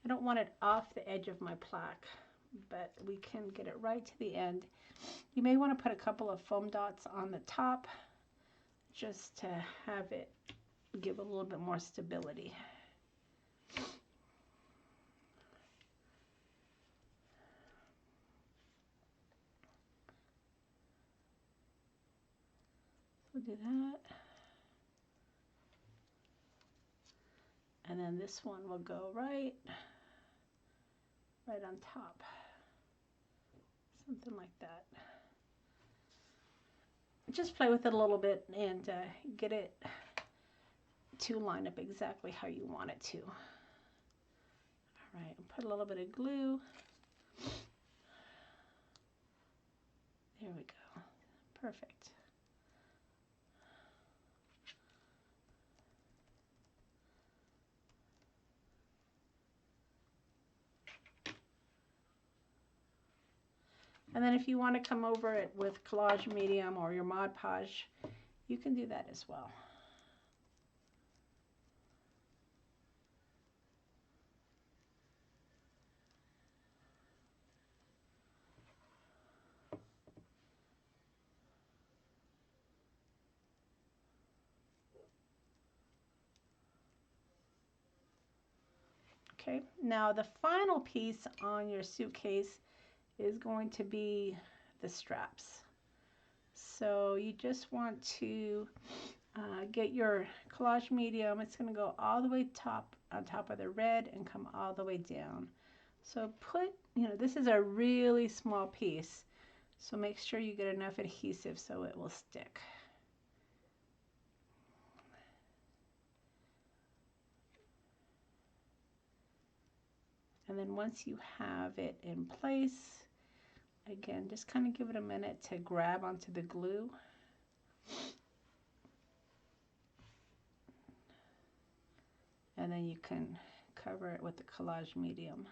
I don't want it off the edge of my plaque, but we can get it right to the end. You may want to put a couple of foam dots on the top just to have it give a little bit more stability. do that. And then this one will go right on top. Something like that. Just play with it a little bit and get it to line up exactly how you want it to. All right, put a little bit of glue. There we go. Perfect. And then if you want to come over it with collage medium or your Mod Podge, you can do that as well. Okay, now the final piece on your suitcase is going to be the straps. So you just want to get your collage medium. It's going to go all the way on top of the red and come all the way down. So put, this is a really small piece. So make sure you get enough adhesive so it will stick. And then once you have it in place, again, just kind of give it a minute to grab onto the glue. And then you can cover it with the collage medium.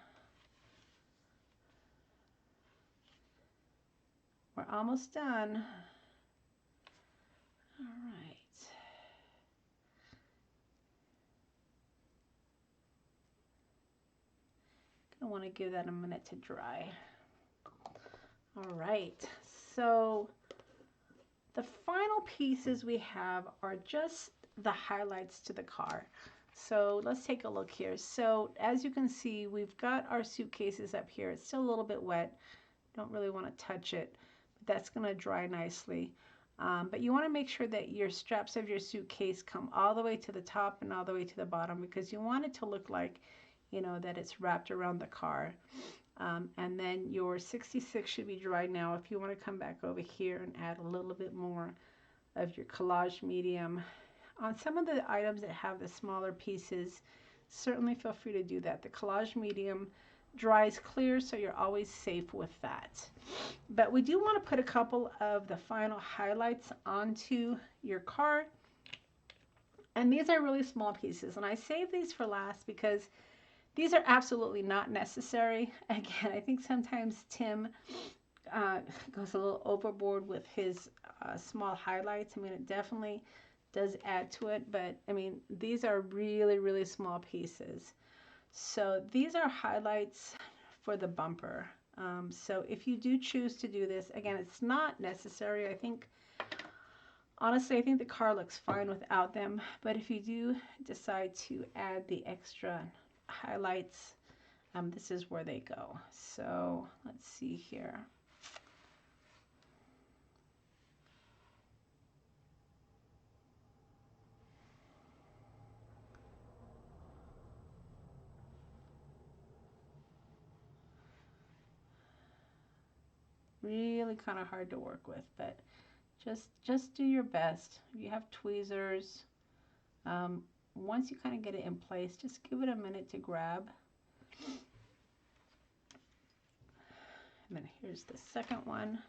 We're almost done. All right. I want to give that a minute to dry. All right, so the final pieces we have are just the highlights to the car. So let's take a look here. So as you can see, we've got our suitcases up here. It's still a little bit wet. Don't really want to touch it, but that's going to dry nicely. But you want to make sure that your straps of your suitcase come all the way to the top and all the way to the bottom, because you want it to look like, that it's wrapped around the car. And then your 66 should be dry now. If you want to come back over here and add a little bit more of your collage medium on some of the items that have the smaller pieces, certainly feel free to do that. The collage medium dries clear, so you're always safe with that. But we do want to put a couple of the final highlights onto your car. And these are really small pieces, and I save these for last because these are absolutely not necessary. Again, I think sometimes Tim goes a little overboard with his small highlights. I mean, it definitely does add to it, but I mean, these are really, really small pieces. So these are highlights for the bumper. So if you do choose to do this, again, it's not necessary. I think, honestly, I think the car looks fine without them, but if you do decide to add the extra highlights, this is where they go. So let's see here. Really kind of hard to work with, but just do your best. If you have tweezers, once you kind of get it in place, just give it a minute to grab. And then here's the second one.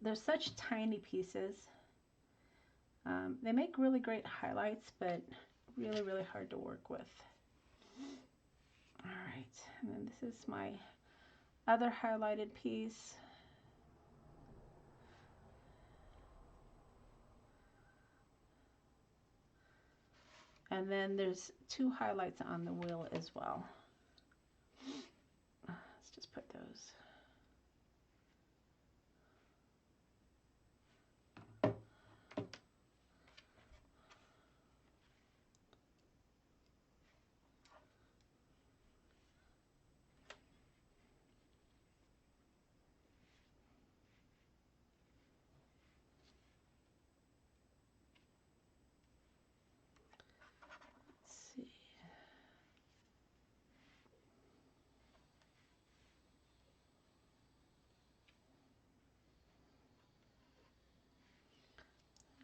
They're such tiny pieces. They make really great highlights, but really, really hard to work with. All right, and then this is my other highlighted piece. And then there's two highlights on the wheel as well. Let's just put those.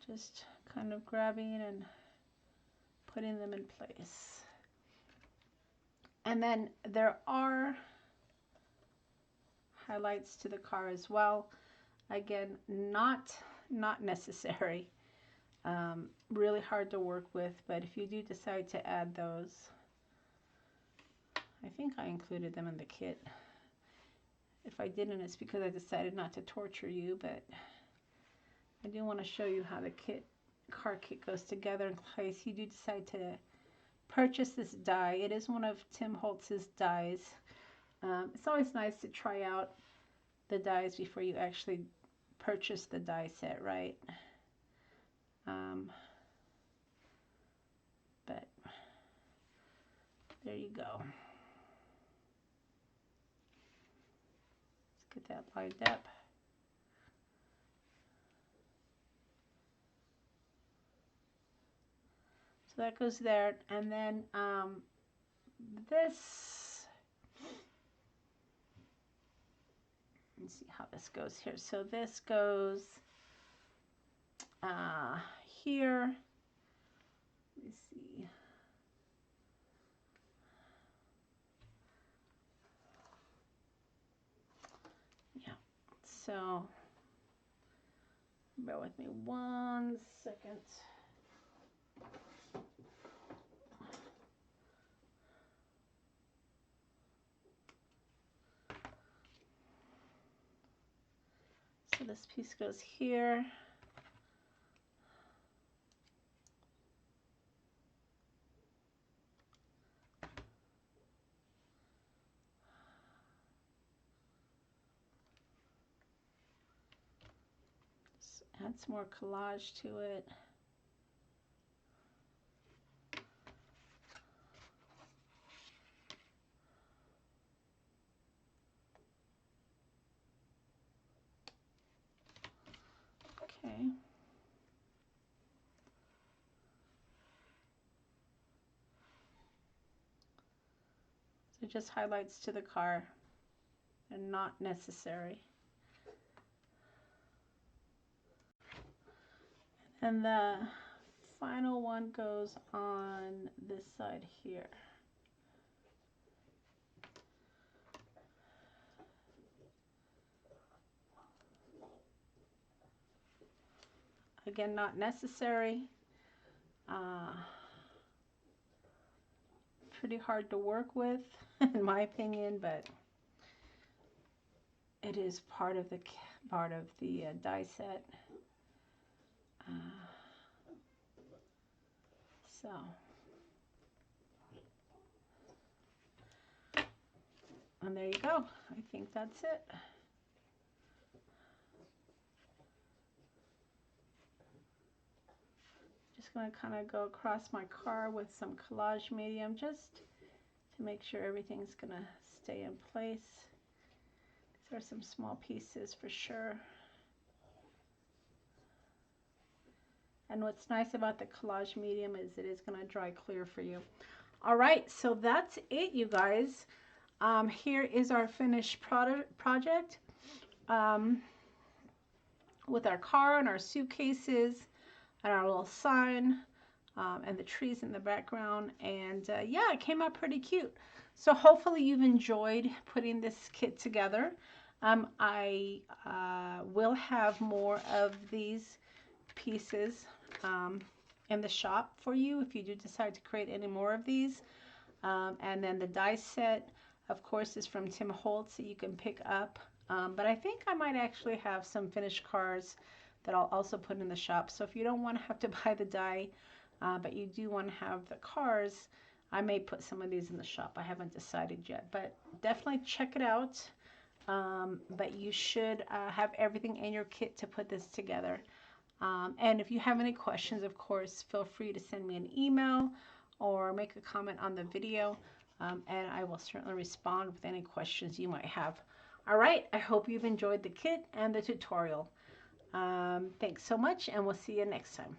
Just kind of grabbing and putting them in place. And then there are highlights to the car as well. Again, not necessary. Really hard to work with, but if you do decide to add those, I think I included them in the kit. If I didn't, it's because I decided not to torture you, but I do want to show you how the car kit goes together in case you do decide to purchase this die. It is one of Tim Holtz's dies. It's always nice to try out the dies before you actually purchase the die set, right? But there you go. Let's get that lined up. So that goes there, and then this, let's see how this goes here. So this goes here. Let me see. Yeah, so bear with me 1 second. So this piece goes here. Just add some more collage to it. Okay. So just highlights to the car and not necessary. And the final one goes on this side here. Again, not necessary. Pretty hard to work with, in my opinion, but it is part of the die set. So, and there you go. I think that's it. Just going to kind of go across my car with some collage medium just to make sure everything's going to stay in place. These are some small pieces for sure. And what's nice about the collage medium is it is going to dry clear for you. All right, so that's it, you guys. Here is our finished project with our car and our suitcases and our little sign and the trees in the background. And yeah, it came out pretty cute. So hopefully you've enjoyed putting this kit together. I will have more of these pieces in the shop for you if you do decide to create any more of these. And then the die set, of course, is from Tim Holtz that you can pick up. But I think I might actually have some finished cars that I'll also put in the shop. So if you don't want to have to buy the die, but you do want to have the cars, I may put some of these in the shop. I haven't decided yet, but definitely check it out. But you should have everything in your kit to put this together. And if you have any questions, of course, feel free to send me an email or make a comment on the video, and I will certainly respond with any questions you might have. All right, I hope you've enjoyed the kit and the tutorial. Thanks so much, and we'll see you next time.